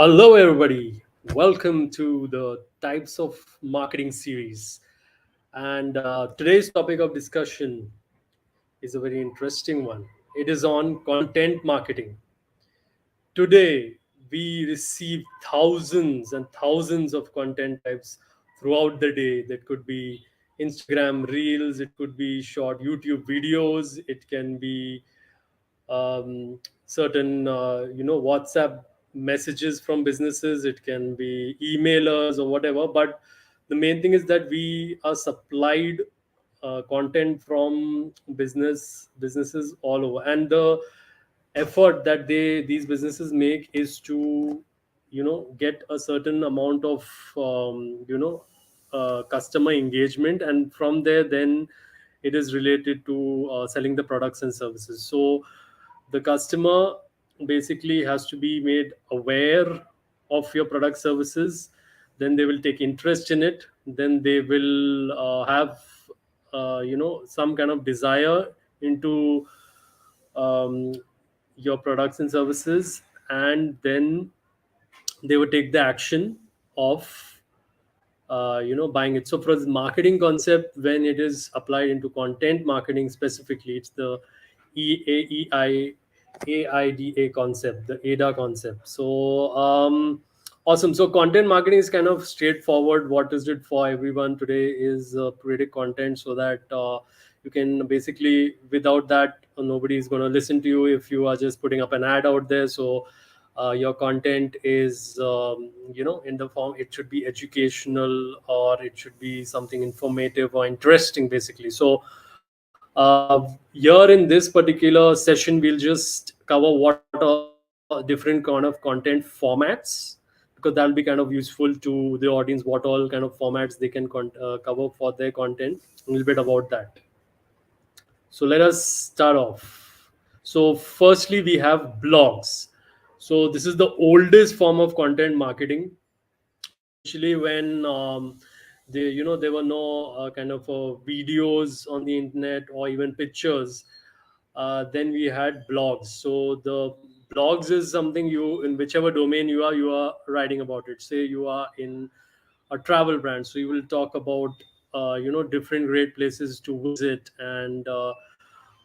Hello, everybody. Welcome to the Types of Marketing series. And today's topic of discussion is a very interesting one. It is on content marketing. Today, we receive thousands and thousands of content types throughout the day. That could be Instagram Reels, it could be short YouTube videos, it can be certain WhatsApp messages from businesses, it can be emailers or whatever. But the main thing is that we are supplied content from businesses all over, and the effort that these businesses make is to get a certain amount of customer engagement, and from there then it is related to selling the products and services. So the customer basically has to be made aware of your product services, then they will take interest in it, then they will have some kind of desire into um, your products and services, and then they would take the action of buying it. So for the marketing concept, when it is applied into content marketing specifically, it's the AIDA concept, the ADA concept. So awesome. So content marketing is kind of straightforward. What is it for everyone today is creating content so that you can basically, without that, nobody is going to listen to you if you are just putting up an ad out there. So your content is in the form, it should be educational, or it should be something informative or interesting basically. So here in this particular session, we'll just cover what are different kind of content formats, because that'll be kind of useful to the audience, what all kind of formats they can cover for their content, a little bit about that. So let us start off. So firstly, we have blogs. So this is the oldest form of content marketing. Initially, when there were no kind of videos on the internet or even pictures, then we had blogs. So the blogs is something, you, in whichever domain you are writing about it. Say you are in a travel brand, so you will talk about different great places to visit, and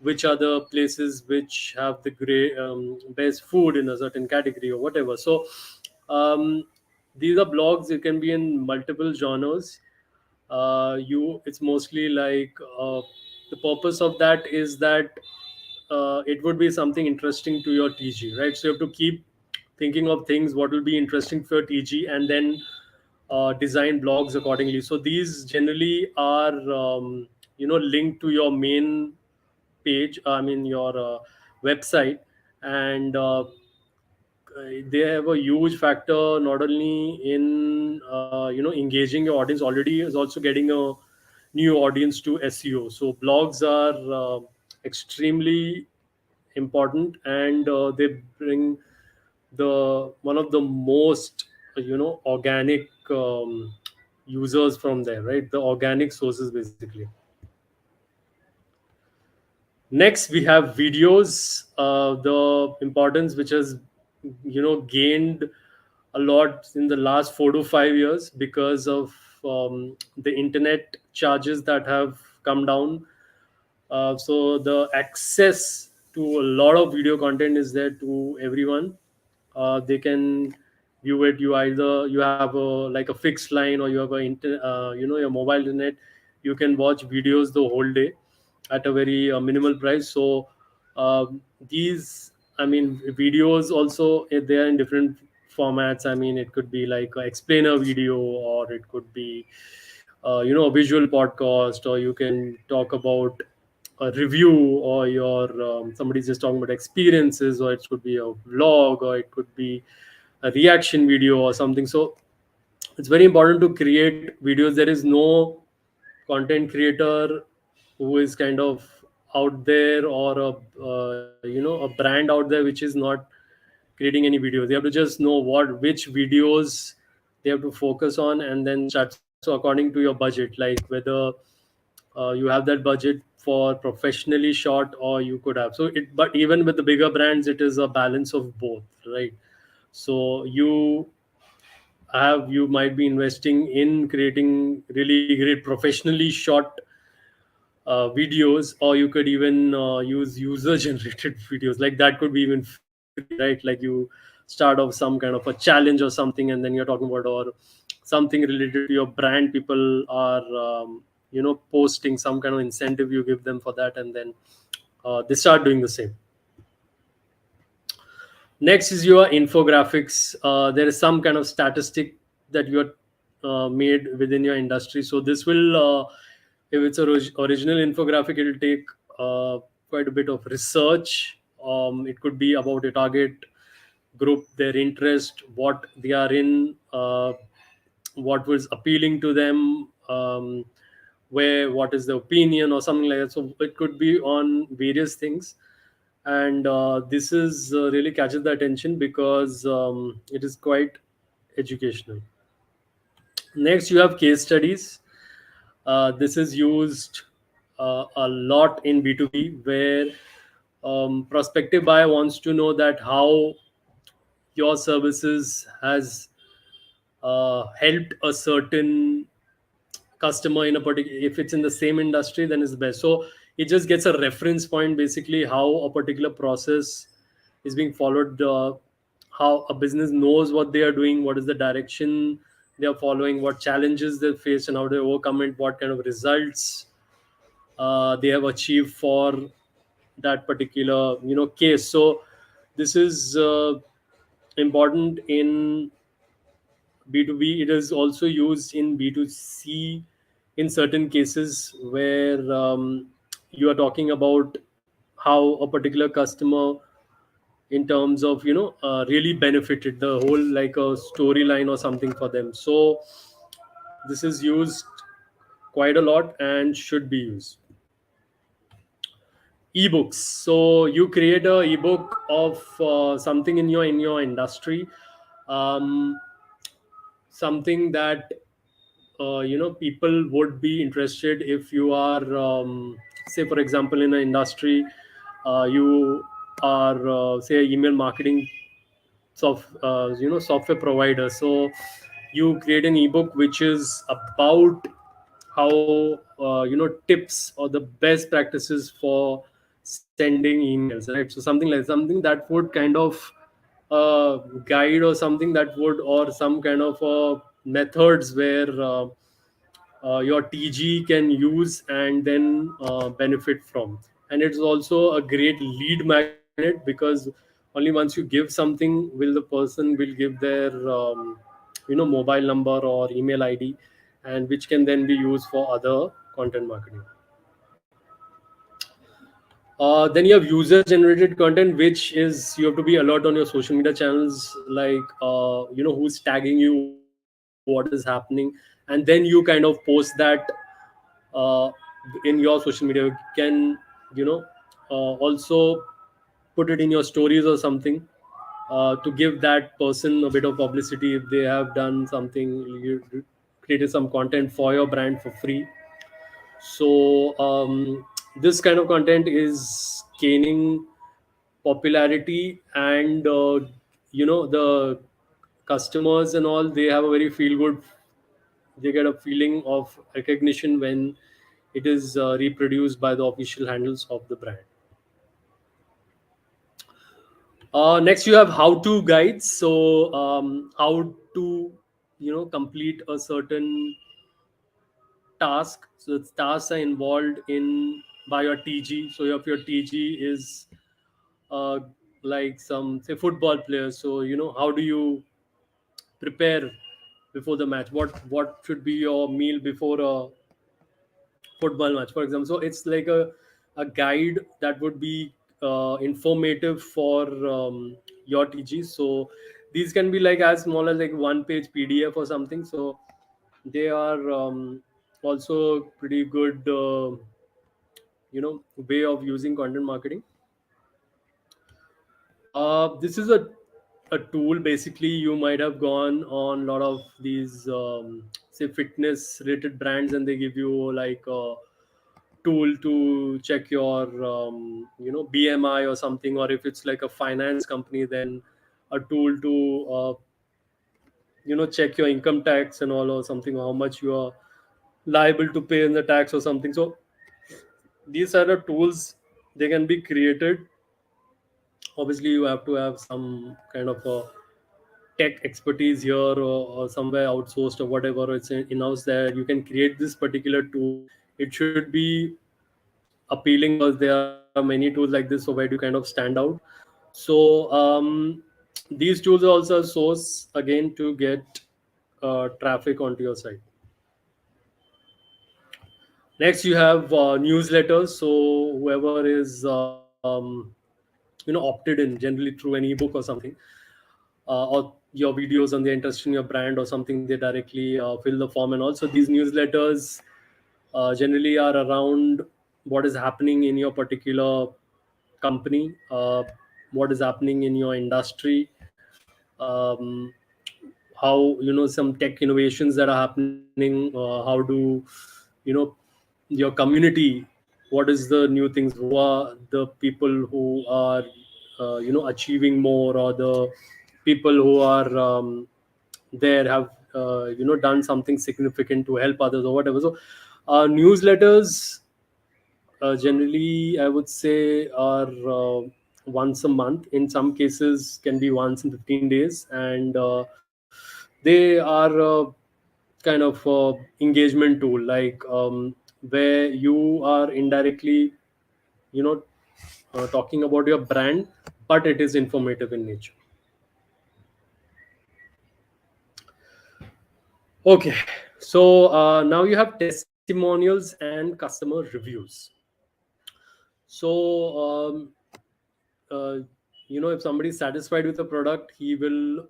which are the places which have the great best food in a certain category or whatever. So um, these are blogs. It can be in multiple genres. You It's mostly like the purpose of that is that it would be something interesting to your TG, right? So you have to keep thinking of things what will be interesting for your TG, and then design blogs accordingly. So these generally are linked to your main page, I mean your website, and they have a huge factor not only in engaging your audience already, is also getting a new audience to SEO. So blogs are extremely important, and they bring the one of the most organic users from there, right? The organic sources basically. Next, we have videos. The importance which has gained a lot in the last 4 to 5 years because of the internet charges that have come down. So the access to a lot of video content is there to everyone. They can view it. You have a like a fixed line, or you have your mobile internet. You can watch videos the whole day at a very minimal price. So these, I mean, videos also, they are in different formats. I mean, it could be like a explainer video, or it could be a visual podcast, or you can talk about a review, or your somebody's just talking about experiences, or it could be a vlog, or it could be a reaction video or something. So it's very important to create videos. There is no content creator who is kind of out there, or a brand out there which is not creating any videos. They have to just know which videos they have to focus on, and then start. So according to your budget, like whether you have that budget for professionally shot, or you could have. So it, but even with the bigger brands, it is a balance of both, right? So you might be investing in creating really great professionally shot videos, or you could even use user generated videos. Like that could be even free, right? Like you start off some kind of a challenge or something, and then you're talking about, or something related to your brand, people are posting some kind of incentive you give them for that, and then they start doing the same. Next is your infographics. There is some kind of statistic that you are made within your industry. So this will, if it's a original infographic, it will take quite a bit of research. It could be about a target group, their interest, what they are in, what was appealing to them, where what is the opinion or something like that. So it could be on various things, and this is really catches the attention because it is quite educational. Next, you have case studies. This is used a lot in B2B, where prospective buyer wants to know that how your services has helped a certain customer in a particular. If it's in the same industry, then it's the best. So it just gets a reference point, basically how a particular process is being followed, how a business knows what they are doing, what is the direction they are following, what challenges they face, and how they overcome it, what kind of results they have achieved for that particular case. So this is important in B2B. It is also used in B2C in certain cases where you are talking about how a particular customer, in terms of really benefited the whole, like a storyline or something for them. So this is used quite a lot and should be used. Ebooks. So you create a ebook of something in your industry, um, something that people would be interested. If you are, say for example, in an industry, you are, say, email marketing software provider. So you create an ebook which is about how tips or the best practices for sending emails, right? So something that would kind of guide, or something that would, or some kind of methods where your TG can use and then benefit from. And it's also a great lead magnet, because only once you give something will the person will give their mobile number or email ID, and which can then be used for other content marketing. Then you have user generated content, which is you have to be alert on your social media channels, like who's tagging you, what is happening, and then you kind of post that uh, in your social media. You can also put it in your stories or something, to give that person a bit of publicity if they have done something. You created some content for your brand for free. So this kind of content is gaining popularity, and the customers and all, they have a very feel good, they get a feeling of recognition when it is reproduced by the official handles of the brand. Next, you have how to guides. So how to complete a certain task. So the tasks are involved in by your TG. So if your TG is uh, like some, say, football players, so how do you prepare before the match? What should be your meal before a football match, for example? So it's like a guide that would be informative for your TG. So these can be like as small as like one page PDF or something. So they are also pretty good way of using content marketing. This is a tool. Basically, you might have gone on a lot of these say fitness related brands, and they give you like a tool to check your BMI or something. Or if it's like a finance company, then a tool to check your income tax and all, or something, how much you are liable to pay in the tax or something. So these are the tools, they can be created. Obviously you have to have some kind of a tech expertise here, or somewhere outsourced or whatever, it's in-house, there you can create this particular tool. It should be appealing because there are many tools like this, so where do you kind of stand out? So these tools are also a source again to get traffic onto your site. Next you have newsletters. So whoever is opted in generally through an ebook or something, or your videos on their interest in your brand or something, they directly fill the form. And also these newsletters generally are around what is happening in your particular company, what is happening in your industry, um, how some tech innovations that are happening, how do you know your community, what is the new things, who are the people who are achieving more, or the people who are there have done something significant to help others or whatever. So newsletters generally I would say are once a month, in some cases can be once in 15 days, and they are kind of engagement tool, like where you are indirectly you know talking about your brand, but it is informative in nature. Okay, so now you have testimonials and customer reviews. So uh, if somebody is satisfied with the product, he will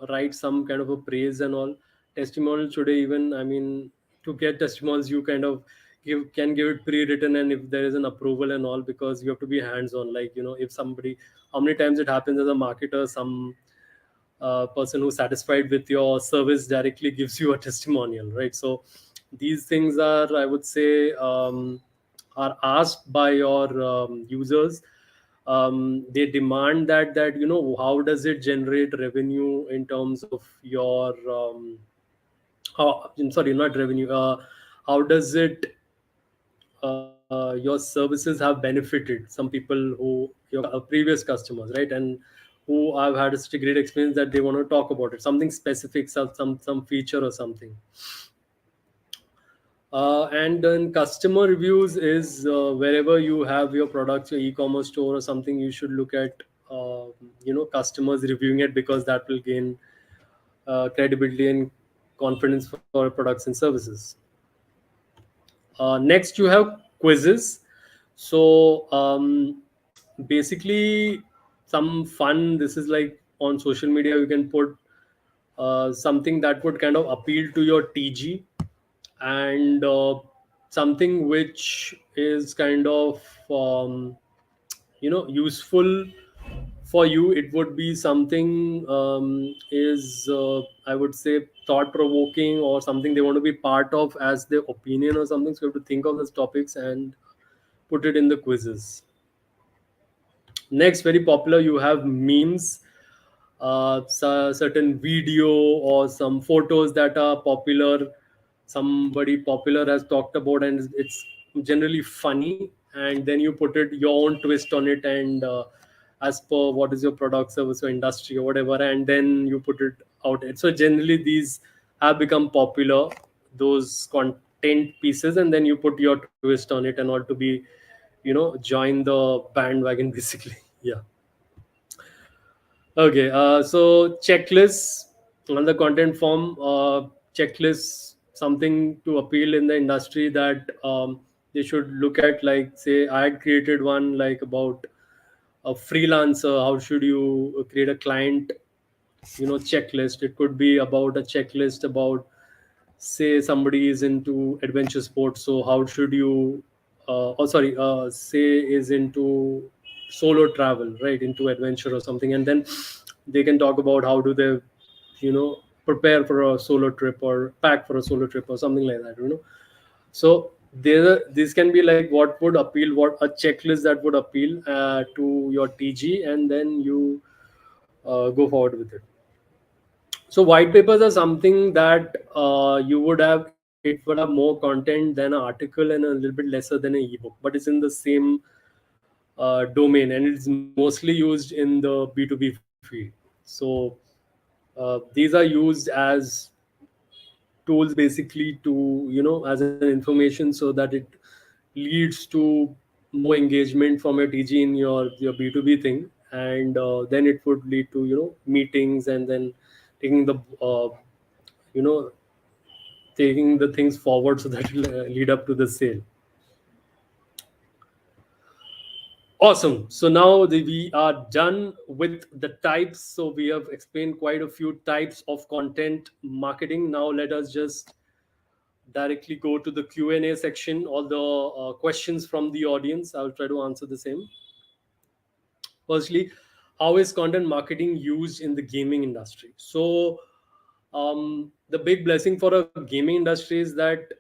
write some kind of a praise and all. Testimonials today, even, I mean, to get testimonials you kind of give it pre-written, and if there is an approval and all, because you have to be hands on, like if somebody, how many times it happens as a marketer, some person who's satisfied with your service directly gives you a testimonial, right? So these things are, I would say, are asked by your users. They demand that how does it generate revenue in terms of your how, I'm sorry, not revenue, how does it your services have benefited some people who your previous customers, right? And who have had such a great experience that they want to talk about it, something specific, some feature or something. And then customer reviews is wherever you have your products, your e-commerce store or something, you should look at customers reviewing it, because that will gain credibility and confidence for products and services. Next you have quizzes. So basically some fun, this is like on social media you can put something that would kind of appeal to your tg, and something which is kind of useful for you. It would be something is I would say thought provoking, or something they want to be part of as their opinion or something, so you have to think of those topics and put it in the quizzes. Next, very popular, you have memes, certain video or some photos that are popular, somebody popular has talked about, and it's generally funny, and then you put it your own twist on it, and as per what is your product, service, or industry or whatever, and then you put it out. So generally these have become popular, those content pieces, and then you put your twist on it and all to be join the bandwagon basically. Yeah. Okay, so checklists on the content form, checklists, something to appeal in the industry, that they should look at. Like, say, I had created one like about a freelancer. How should you create a client, checklist? It could be about a checklist about, say, somebody is into adventure sports, so how should you oh sorry say is into solo travel, right, into adventure or something, and then they can talk about how do they prepare for a solo trip, or pack for a solo trip or something like that. So this can be like what would appeal, what a checklist that would appeal to your tg, and then you go forward with it. So white papers are something that you would have, it would have more content than an article and a little bit lesser than an ebook, but it's in the same domain, and it's mostly used in the B2B field. So these are used as tools basically to, as an information, so that it leads to more engagement from your TG in your B2B thing, and then it would lead to, meetings, and then taking the you know taking the things forward, so that it'll lead up to the sale. Awesome. So now we are done with the types. So we have explained quite a few types of content marketing. Now let us just directly go to the Q&A section, all the questions from the audience. I'll try to answer the same. Firstly, how is content marketing used in the gaming industry? So the big blessing for a gaming industry is that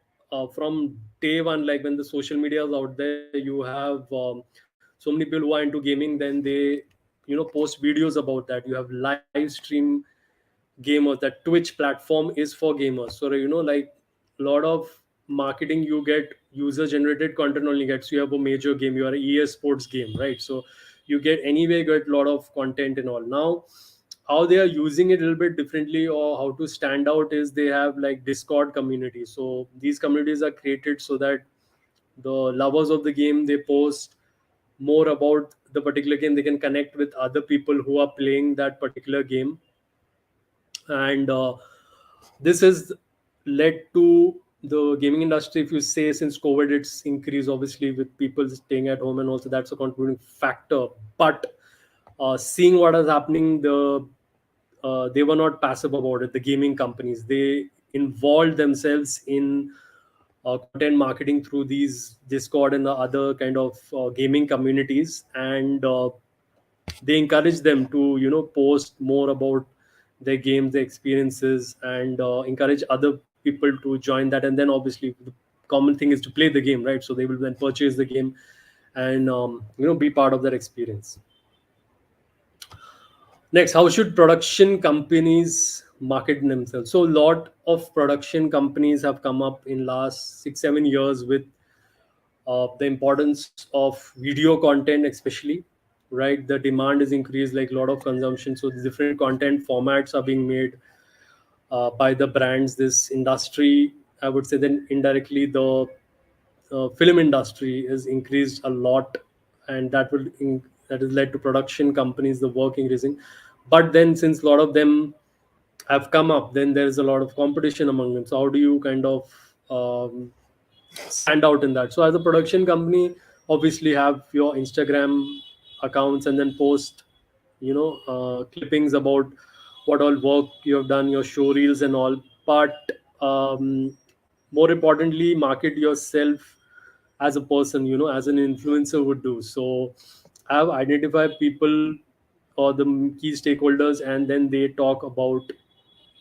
from day one, like when the social media is out there, you have so many people who are into gaming, then they post videos about that. You have live stream gamers. That Twitch platform is for gamers. So like a lot of marketing, you get user generated content only gets. You have a major game, you are a EA sports game, right? So you get anyway get a lot of content and all. Now how they are using it a little bit differently, or how to stand out, is they have like Discord communities. So these communities are created so that the lovers of the game, they post more about the particular game. They can connect with other people who are playing that particular game, and this has led to the gaming industry. If you say since COVID, it's increased obviously with people staying at home, and also that's a contributing factor. But seeing what is happening, they were not passive about it. The gaming companies, they involved themselves in content marketing through these Discord and the other kind of gaming communities, and they encourage them to post more about their games, their experiences, and encourage other people to join that. And then obviously the common thing is to play the game, right? So they will then purchase the game, and be part of that experience. Next, how should production companies market themselves? So a lot of production companies have come up in last 6 7 years with the importance of video content, especially, right? The demand is increased, like a lot of consumption, so the different content formats are being made by the brands. This industry, I would say, then indirectly the film industry is increased a lot, and that has led to production companies, the work increasing. But then since a lot of them have come up, then there is a lot of competition among them. So how do you kind of stand out in that? So as a production company, obviously have your Instagram accounts, and then post clippings about what all work you have done, your show reels and all. But um, more importantly, market yourself as a person, as an influencer would do. So have identify people or the key stakeholders, and then they talk about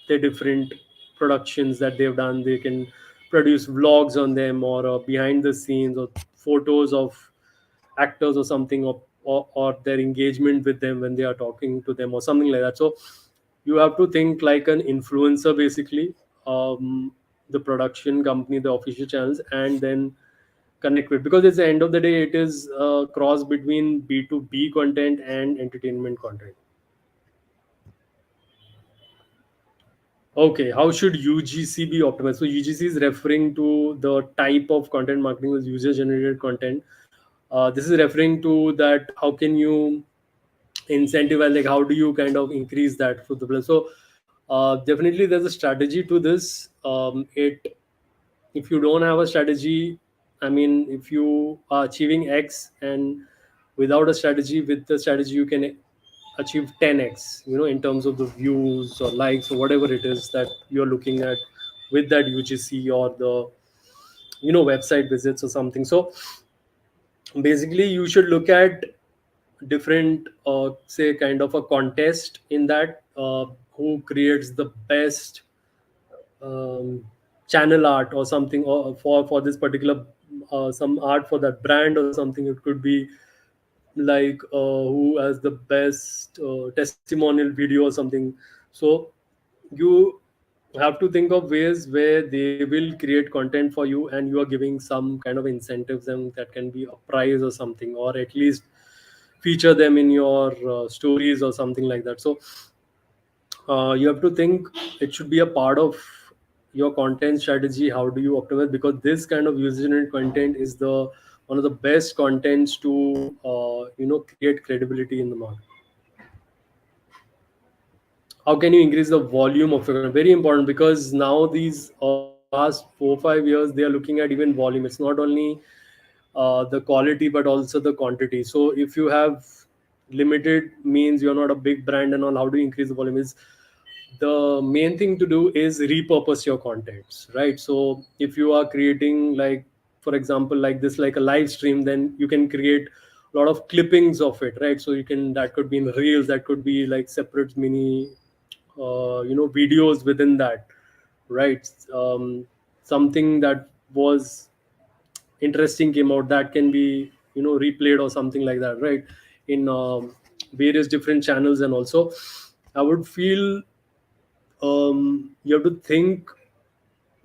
the different productions that they've done. They can produce vlogs on them, or behind the scenes, or photos of actors or something, or their engagement with them when they are talking to them or something like that. So you have to think like an influencer basically, the production company, the official channels, and then connect with, because it's the end of the day, it is a cross between B2B content and entertainment content. Okay, how should UGC be optimized? So UGC is referring to the type of content marketing as user generated content. This is referring to that how can you incentivize, like how do you kind of increase that for the plus. So definitely there's a strategy to this. It If you don't have a strategy, I mean, if you are achieving X, and without a strategy, with the strategy you can achieve 10x, in terms of the views or likes or whatever it is that you're looking at with that UGC, or the website visits or something. So basically you should look at different say kind of a contest in that, who creates the best um, channel art or something, or for this particular some art for that brand or something. It could be like who has the best testimonial video or something. So you have to think of ways where they will create content for you, and you are giving some kind of incentives, and that can be a prize or something, or at least feature them in your stories or something like that. So you have to think it should be a part of your content strategy. How do you optimize? Because this kind of user generated content is the one of the best contents to create credibility in the market. How can you increase the volume of your content? Very important, because now these last 4 5 years they are looking at even volume. It's not only the quality but also the quantity. So if you have limited means you're not a big brand and all, how do you increase the volume? Is the main thing to do is repurpose your contents, right? So if you are creating, like for example like this, like a live stream, then you can create a lot of clippings of it, right? So you can, that could be in reels, that could be like separate mini videos within that, right? Something that was interesting came out, that can be replayed or something like that, right? In various different channels. And also I would feel you have to think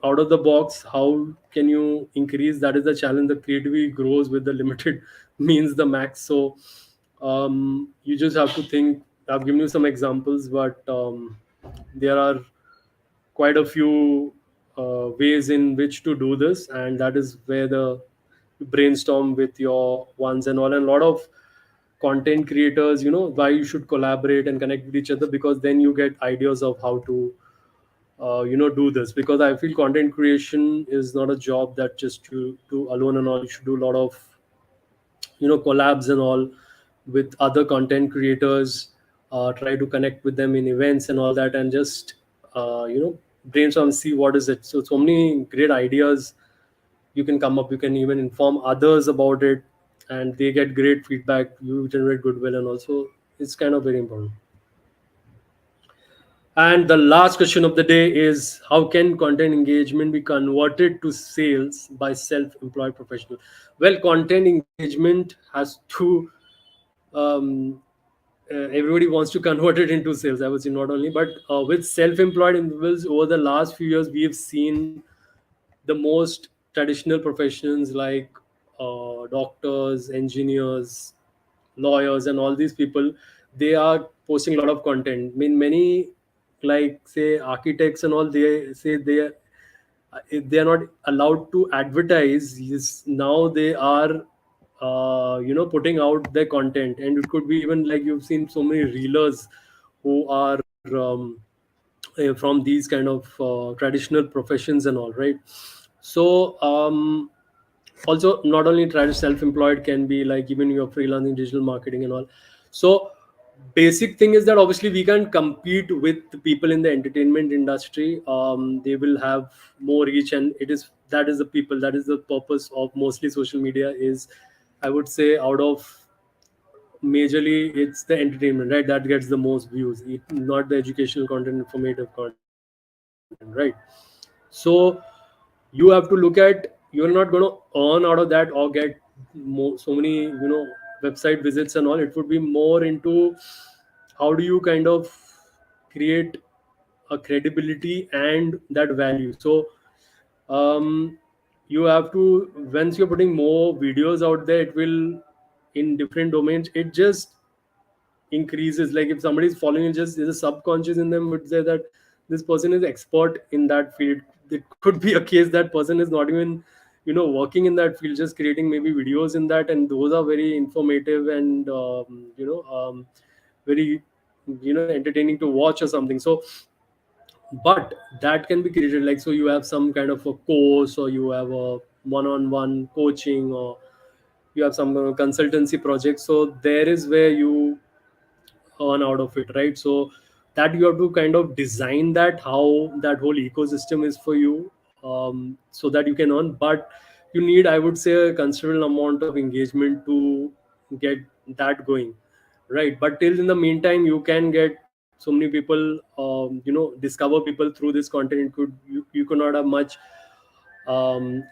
out of the box. How can you increase? That is the challenge. The creativity grows with the limited means the max. So you just have to think. I've given you some examples, but there are quite a few ways in which to do this, and that is where the brainstorm with your ones and all. And a lot of content creators, why you should collaborate and connect with each other, because then you get ideas of how to do this. Because I feel content creation is not a job that just you do alone and all. You should do a lot of collabs and all with other content creators, try to connect with them in events and all that, and just brainstorm, see what is it. So many great ideas you can come up. You can even inform others about it, and they get great feedback. You generate goodwill, and also it's kind of very important. And the last question of the day is, how can content engagement be converted to sales by self-employed professional? Well, content engagement has to everybody wants to convert it into sales, I would say. Not only, but with self-employed individuals, over the last few years we have seen the most traditional professions like doctors, engineers, lawyers, and all these people, they are posting a lot of content. I mean, many, like say architects and all, they say if they are not allowed to advertise, yes, now they are putting out their content. And it could be even like you've seen so many reelers who are from these kind of traditional professions and all, right? So also, not only try to self-employed, can be like even you're freelancing digital marketing and all. So basic thing is that obviously we can compete with the people in the entertainment industry. They will have more reach, and it is, that is the people, that is the purpose of mostly social media is, I would say, out of majorly it's the entertainment, right? That gets the most views, not the educational content, informative content, right? So you have to look at, you're not going to earn out of that or get so many website visits and all. It would be more into how do you kind of create a credibility and that value. So um, you have to, once you're putting more videos out there, it will, in different domains, it just increases. Like if somebody is following it, just there's a subconscious in them would say that this person is expert in that field. It could be a case that person is not even working in that field, just creating maybe videos in that, and those are very informative and very entertaining to watch or something. So but that can be created, like, so you have some kind of a course, or you have a one-on-one coaching, or you have some consultancy project. So there is where you earn out of it, right? So that you have to kind of design that, how that whole ecosystem is for you, so that you can earn. But you need, I would say, a considerable amount of engagement to get that going, right? But till in the meantime, you can get so many people, discover people through this content. It could, you could not have much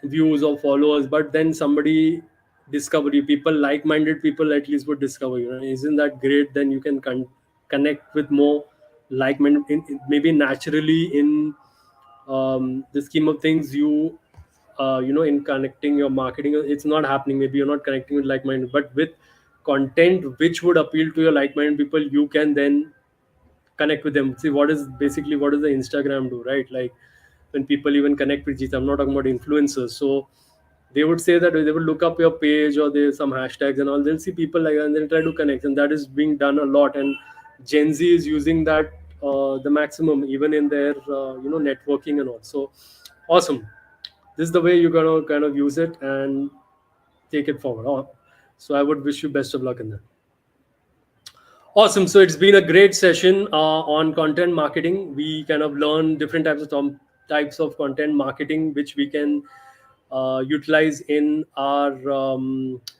views or followers, but then somebody discover you. People, like-minded people, at least would discover you. And isn't that great? Then you can connect with more like-minded, maybe naturally in the scheme of things. In connecting your marketing, it's not happening. Maybe you're not connecting with like-minded, but with content which would appeal to your like-minded people, you can then connect with them. See, what does the Instagram do, right? Like, when people even connect with Jesus, I'm not talking about influencers. So they would say that they would look up your page, or there's some hashtags and all. They'll see people like that and they'll try to connect, and that is being done a lot. And Gen Z is using that the maximum, even in their networking and all. So awesome. This is the way you're gonna kind of use it and take it forward. So I would wish you best of luck in that. Awesome. So it's been a great session on content marketing. We kind of learn different types of content marketing which we can utilize in our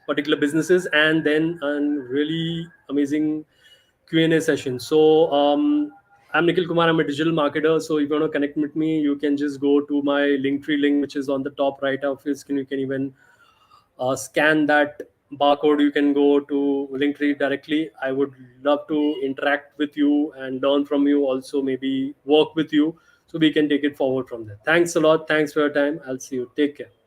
particular businesses, and then a really amazing Q&A session. So I'm Nikhil Kumar. I'm a digital marketer. So if you want to connect with me, you can just go to my Linktree link, which is on the top right of your screen. You can even scan that barcode. You can go to Linktree directly. I would love to interact with you and learn from you, also maybe work with you, so we can take it forward from there. Thanks a lot. Thanks for your time. I'll see you. Take care.